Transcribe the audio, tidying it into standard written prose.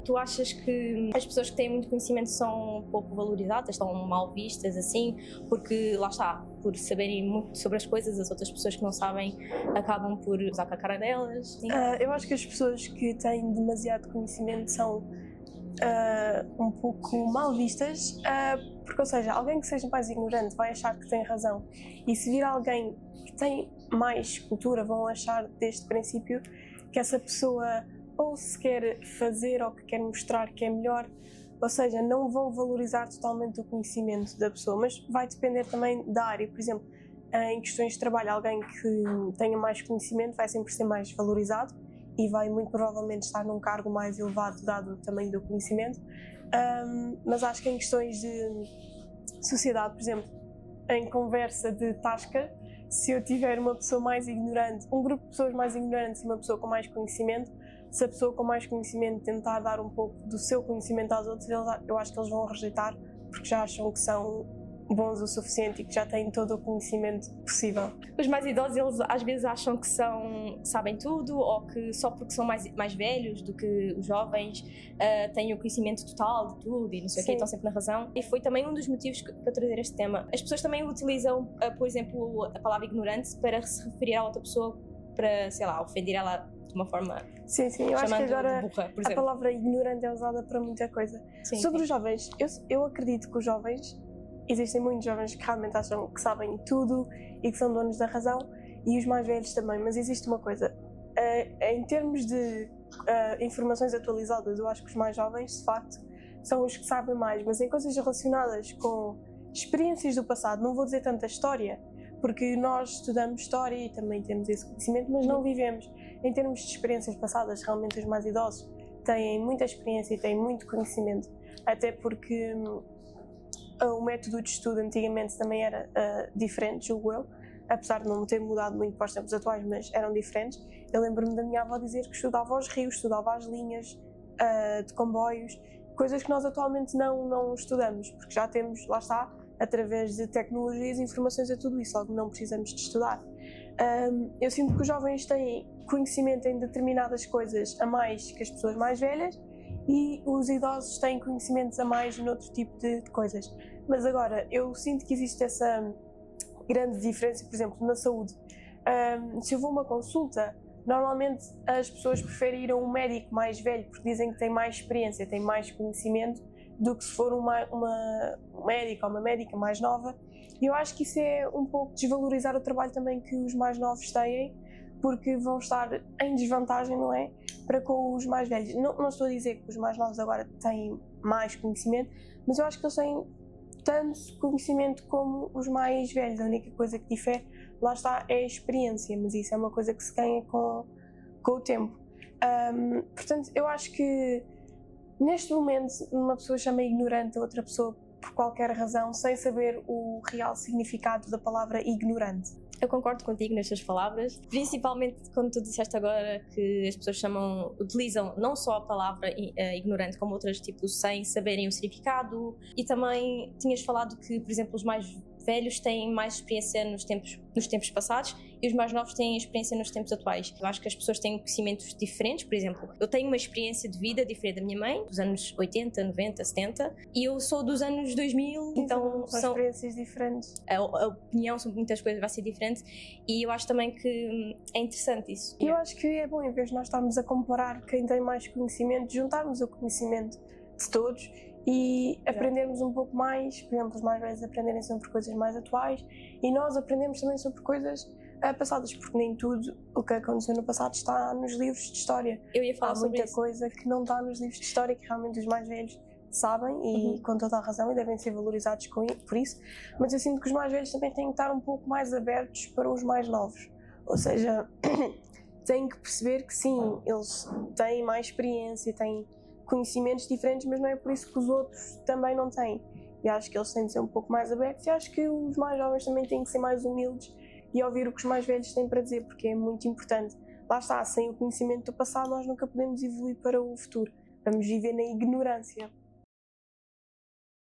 Tu achas que as pessoas que têm muito conhecimento são pouco valorizadas, estão mal vistas, assim, porque, lá está, por saberem muito sobre as coisas, as outras pessoas que não sabem acabam por usar com a cara delas? Eu acho que as pessoas que têm demasiado conhecimento são um pouco mal vistas, porque, ou seja, alguém que seja mais ignorante vai achar que tem razão, e se vir alguém que tem mais cultura, vão achar desde o princípio que essa pessoa ou se quer fazer ou que quer mostrar que é melhor, ou seja, não vão valorizar totalmente o conhecimento da pessoa, mas vai depender também da área. Por exemplo, em questões de trabalho, alguém que tenha mais conhecimento vai sempre ser mais valorizado e vai muito provavelmente estar num cargo mais elevado dado o tamanho do conhecimento, mas acho que em questões de sociedade, por exemplo, em conversa de tasca, se eu tiver uma pessoa mais ignorante, um grupo de pessoas mais ignorantes e uma pessoa com mais conhecimento, se a pessoa com mais conhecimento tentar dar um pouco do seu conhecimento aos outros, eu acho que eles vão rejeitar porque já acham que são bons o suficiente e que já têm todo o conhecimento possível. Os mais idosos, eles às vezes acham que sabem tudo, ou que só porque são mais velhos do que os jovens têm o conhecimento total de tudo e não sei o quê, estão sempre na razão. E foi também um dos motivos para trazer este tema. As pessoas também utilizam, por exemplo, a palavra ignorante para se referir a outra pessoa, para, sei lá, ofender ela de uma forma. Sim, eu acho que agora burra, por a exemplo. palavra ignorante é usada para muita coisa. Sobre os jovens, eu acredito que os jovens, existem muitos jovens que realmente acham que sabem tudo e que são donos da razão, e os mais velhos também, mas existe uma coisa, em termos de informações atualizadas, eu acho que os mais jovens, de facto, são os que sabem mais, mas em coisas relacionadas com experiências do passado, não vou dizer tanta história, porque nós estudamos história e também temos esse conhecimento, mas não vivemos. Em termos de experiências passadas, realmente os mais idosos têm muita experiência e têm muito conhecimento, até porque o método de estudo antigamente também era diferente, julgo eu, apesar de não ter mudado muito para os tempos atuais, mas eram diferentes. Eu lembro-me da minha avó dizer que estudava os rios, estudava as linhas de comboios, coisas que nós atualmente não estudamos, porque já temos, lá está, através de tecnologias e informações a tudo isso, logo não precisamos de estudar. Eu sinto que os jovens têm conhecimento em determinadas coisas a mais que as pessoas mais velhas, e os idosos têm conhecimentos a mais noutro tipo de coisas. Mas agora, eu sinto que existe essa grande diferença, por exemplo, na saúde. Se eu vou a uma consulta, normalmente as pessoas preferem ir a um médico mais velho porque dizem que tem mais experiência, tem mais conhecimento, do que se for um médico ou uma médica mais nova. E eu acho que isso é um pouco desvalorizar o trabalho também que os mais novos têm, porque vão estar em desvantagem, não é? Para com os mais velhos. Não estou a dizer que os mais novos agora têm mais conhecimento, mas eu acho que eles têm tanto conhecimento como os mais velhos. A única coisa que difere, lá está, é a experiência, mas isso é uma coisa que se ganha com o tempo. Portanto, eu acho que neste momento uma pessoa chama ignorante a outra pessoa por qualquer razão, sem saber o real significado da palavra ignorante. Eu concordo contigo nestas palavras, principalmente quando tu disseste agora que as pessoas utilizam não só a palavra ignorante, como outras, tipo, sem saberem o significado. E também tinhas falado que, por exemplo, os mais velhos têm mais experiência nos tempos passados e os mais novos têm experiência nos tempos atuais. Eu acho que as pessoas têm conhecimentos diferentes. Por exemplo, eu tenho uma experiência de vida diferente da minha mãe, dos anos 80, 90, 70, e eu sou dos anos 2000, então são experiências diferentes. A opinião sobre muitas coisas vai ser diferente, e eu acho também que é interessante isso. Eu acho que é bom, em vez de nós estarmos a comparar quem tem mais conhecimento, juntarmos o conhecimento de todos e aprendermos um pouco mais, por exemplo, os mais velhos aprenderem sobre coisas mais atuais e nós aprendemos também sobre coisas passadas, porque nem tudo o que aconteceu no passado está nos livros de história. Eu ia falar sobre muita coisa que não está nos livros de história, que realmente os mais velhos sabem e com toda a razão, e devem ser valorizados por isso, mas eu sinto que os mais velhos também têm que estar um pouco mais abertos para os mais novos, ou seja, têm que perceber que sim, eles têm mais experiência, têm conhecimentos diferentes, mas não é por isso que os outros também não têm, e acho que eles têm de ser um pouco mais abertos, e acho que os mais jovens também têm que ser mais humildes e ouvir o que os mais velhos têm para dizer, porque é muito importante. Lá está, sem o conhecimento do passado nós nunca podemos evoluir para o futuro, vamos viver na ignorância.